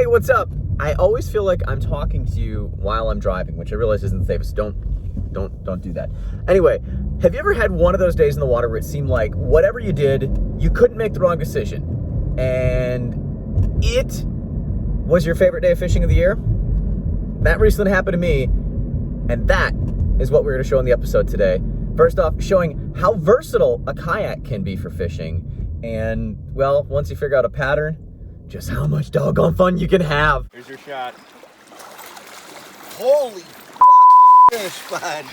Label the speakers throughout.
Speaker 1: Hey, what's up? I always feel like I'm talking to you while I'm driving, which I realize isn't the safest. Don't do that. Anyway, have you ever had one of those days in the water where it seemed like whatever you did, you couldn't make the wrong decision, and it was your favorite day of fishing of the year? That recently happened to me, and that is what we're going to show in the episode today. First off, showing how versatile a kayak can be for fishing, and, well, once you figure out a pattern, just how much doggone fun you can have.
Speaker 2: Here's your shot.
Speaker 3: Holy fish, bud.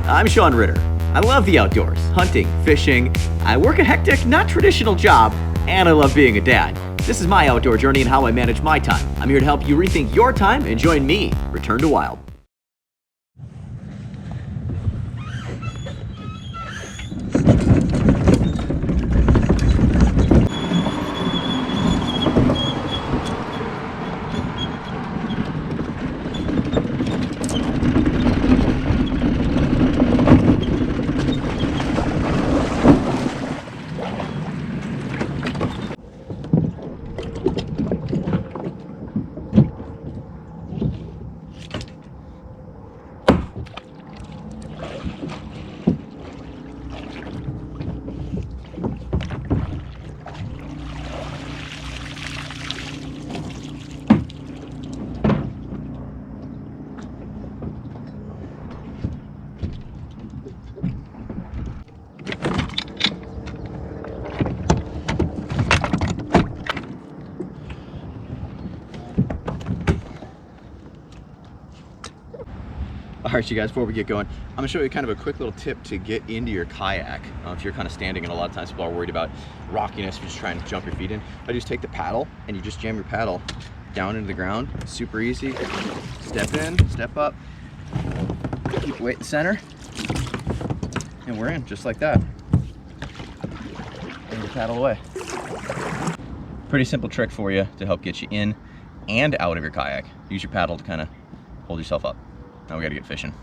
Speaker 4: I'm Sean Ritter. I love the outdoors, hunting, fishing. I work a hectic, not traditional job, and I love being a dad. This is my outdoor journey and how I manage my time. I'm here to help you rethink your time and join me, Return to Wild. All right, you guys, before we get going, I'm gonna show you kind of a quick little tip to get into your kayak. If you're kind of standing, and a lot of times people are worried about rockiness, you're just trying to jump your feet in. I just take the paddle and you just jam your paddle down into the ground. Super easy. Step in, step up, keep weight in the center, and we're in, just like that. And you paddle away. Pretty simple trick for you to help get you in and out of your kayak. Use your paddle to kind of hold yourself up. Now we gotta get fishing.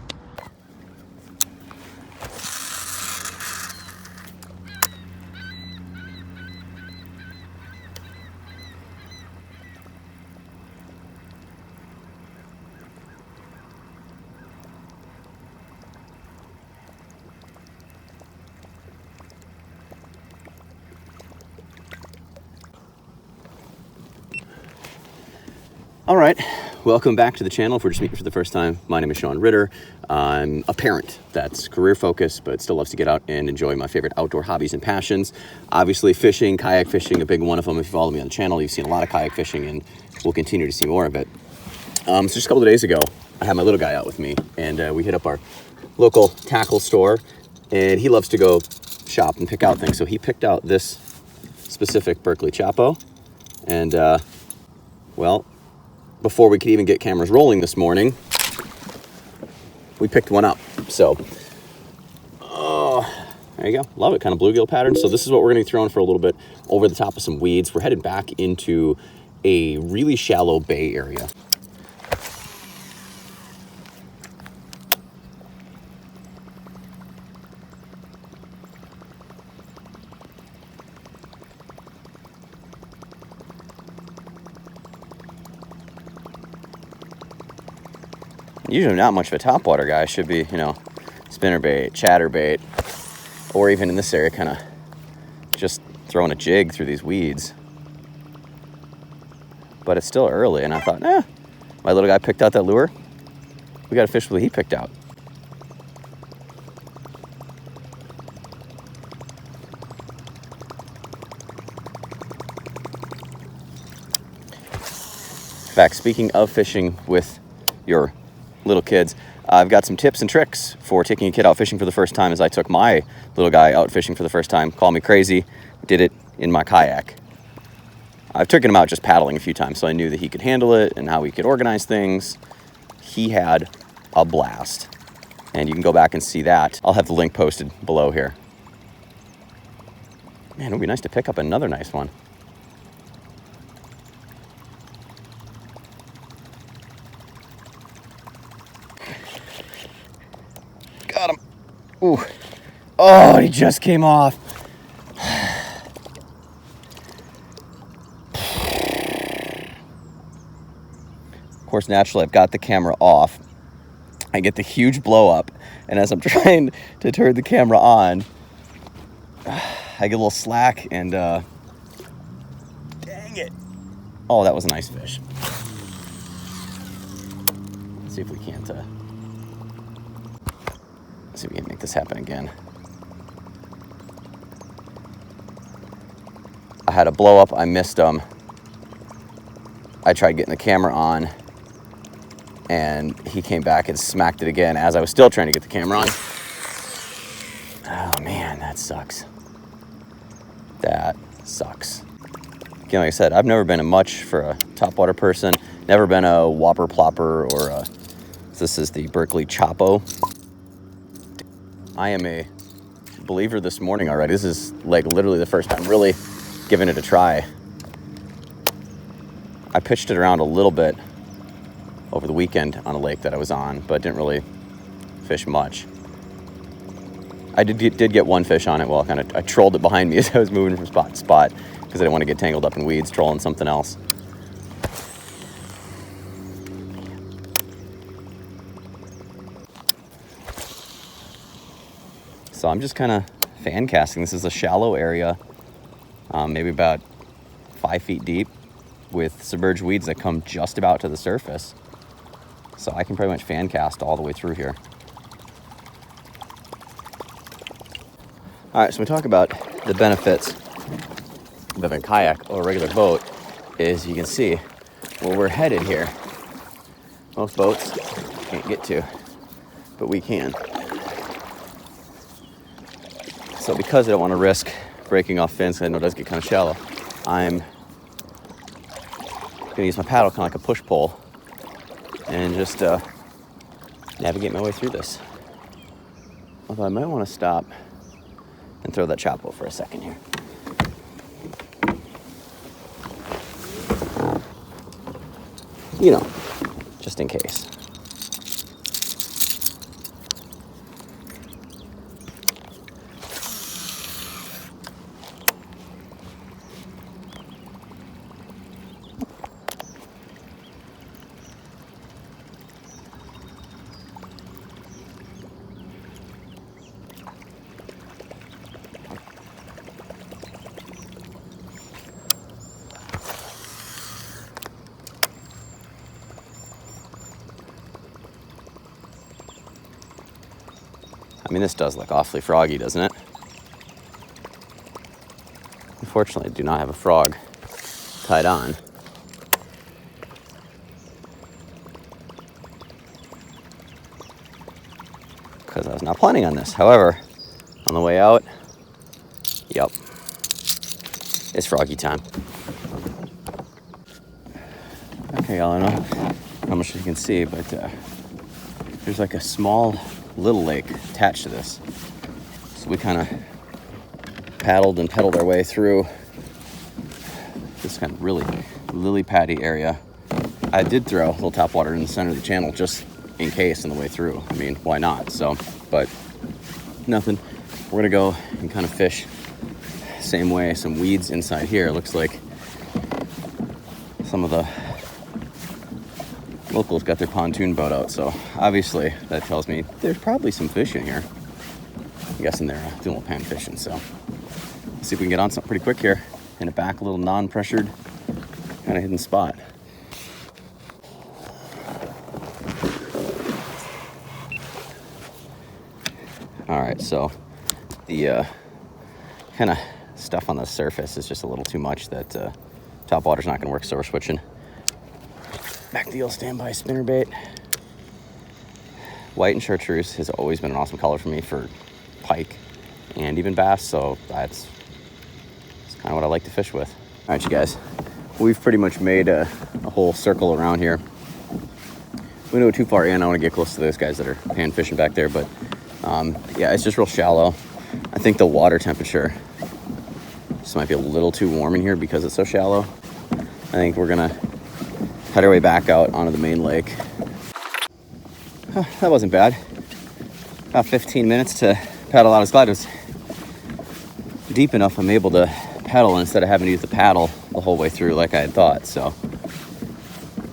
Speaker 4: All right, welcome back to the channel. If we're just meeting for the first time, my name is Sean Ritter. I'm a parent that's career focused, but still loves to get out and enjoy my favorite outdoor hobbies and passions. Obviously fishing, kayak fishing, a big one of them. If you follow me on the channel, you've seen a lot of kayak fishing, and we'll continue to see more of it. So just a couple of days ago, I had my little guy out with me, and we hit up our local tackle store, and he loves to go shop and pick out things. So he picked out this specific Berkley Choppo, and well, before we could even get cameras rolling this morning, we picked one up. So, there you go. Love it, kind of bluegill pattern. So this is what we're gonna be throwing for a little bit over the top of some weeds. We're headed back into a really shallow bay area. Usually not much of a topwater guy. Should be, you know, spinnerbait, chatterbait, or even in this area, kind of just throwing a jig through these weeds. But it's still early, and I thought, my little guy picked out that lure. We got to fish with what he picked out. In fact, speaking of fishing with your little kids, I've got some tips and tricks for taking a kid out fishing for the first time, as I took my little guy out fishing for the first time. Call me crazy, did it in my kayak. I've taken him out just paddling a few times, so I knew that he could handle it and how he could organize things. He had a blast, and you can go back and see that. I'll have the link posted below here. Man, it would be nice to pick up another nice one. Got him. Ooh. Oh, he just came off. course, naturally, I've got the camera off. I get the huge blow up, and as I'm trying to turn the camera on, I get a little slack, and dang it. Oh, that was a nice fish. Let's see if we can't, see if we can make this happen again. I had a blow up, I missed him. I tried getting the camera on, and he came back and smacked it again as I was still trying to get the camera on. Oh man, that sucks. That sucks. Again, like I said, I've never been much for a topwater person. Never been a whopper plopper or a... This is the Berkley Choppo. I am a believer this morning already. This is like literally the first time really giving it a try. I pitched it around a little bit over the weekend on a lake that I was on, but didn't really fish much. I did get one fish on it. Well, I trolled it behind me as I was moving from spot to spot because I didn't want to get tangled up in weeds trolling something else. So I'm just kind of fan casting. This is a shallow area, maybe about 5 feet deep, with submerged weeds that come just about to the surface. So I can pretty much fan cast all the way through here. All right, so we talk about the benefits of having a kayak or a regular boat. Is you can see where we're headed here. Most boats can't get to, but we can. So because I don't want to risk breaking off fins, because I know it does get kind of shallow, I'm going to use my paddle kind of like a push pole and just navigate my way through this. Although I might want to stop and throw that Choppo for a second here. You know, just in case. I mean, this does look awfully froggy, doesn't it? Unfortunately, I do not have a frog tied on. Because I was not planning on this. However, on the way out, yep, it's froggy time. Okay, y'all, I don't know how much you can see, but there's like a small little lake attached to this. So we kind of paddled and pedaled our way through this kind of really lily paddy area. I did throw a little topwater in the center of the channel just in case on the way through. I mean, why not? So, but nothing. We're gonna go and kind of fish same way. Some weeds inside here. It looks like some of the locals got their pontoon boat out, so obviously that tells me there's probably some fish in here. I'm guessing they're doing a little pan fishing, so let's see if we can get on something pretty quick here in a back, a little non-pressured kind of hidden spot. All right, so the kind of stuff on the surface is just a little too much. That topwater's not gonna work, so we're switching back to the old standby spinnerbait. White and chartreuse has always been an awesome color for me for pike and even bass, so that's kind of what I like to fish with. All right, you guys, we've pretty much made a whole circle around here. We don't go too far in. I want to get close to those guys that are pan fishing back there, but yeah, it's just real shallow. I think the water temperature just might be a little too warm in here because it's so shallow. I think we're gonna head our way back out onto the main lake. That wasn't bad. About 15 minutes to paddle out. I was glad it was deep enough I'm able to paddle instead of having to use the paddle the whole way through like I had thought. So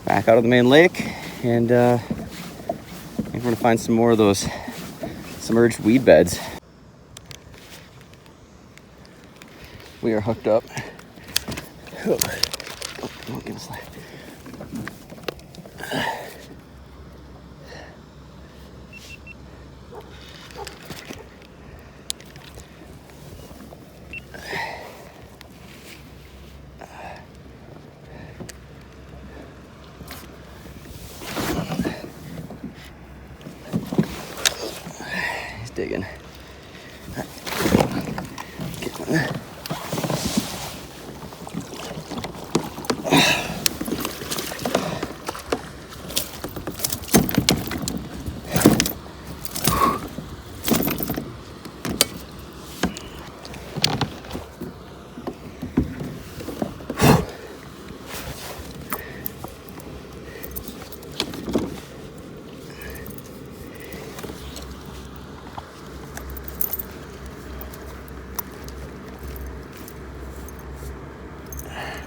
Speaker 4: back out of the main lake, and I think we're gonna find some more of those submerged weed beds. We are hooked up. Oh, don't give us light. He's digging. Get one there.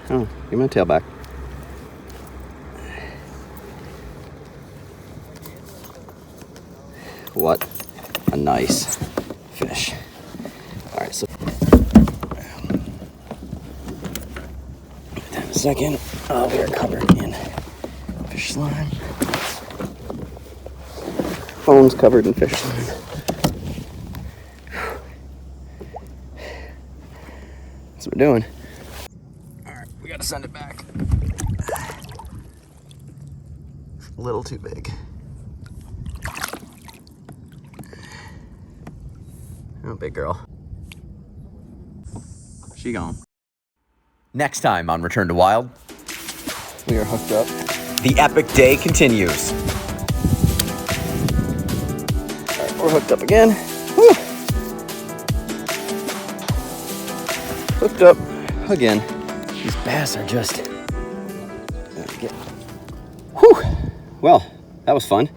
Speaker 4: Oh, give me a tail back. What a nice fish. All right, so in a second. Oh, we are covered in fish slime. Phone's covered in fish slime. That's what we're doing. We gotta send it back. A little too big. Oh, big girl. She gone.
Speaker 1: Next time on Return to Wild,
Speaker 4: We are hooked up.
Speaker 1: the epic day continues.
Speaker 4: All right, we're hooked up again. Woo. Hooked up again. These bass are just... Whew. Well, that was fun.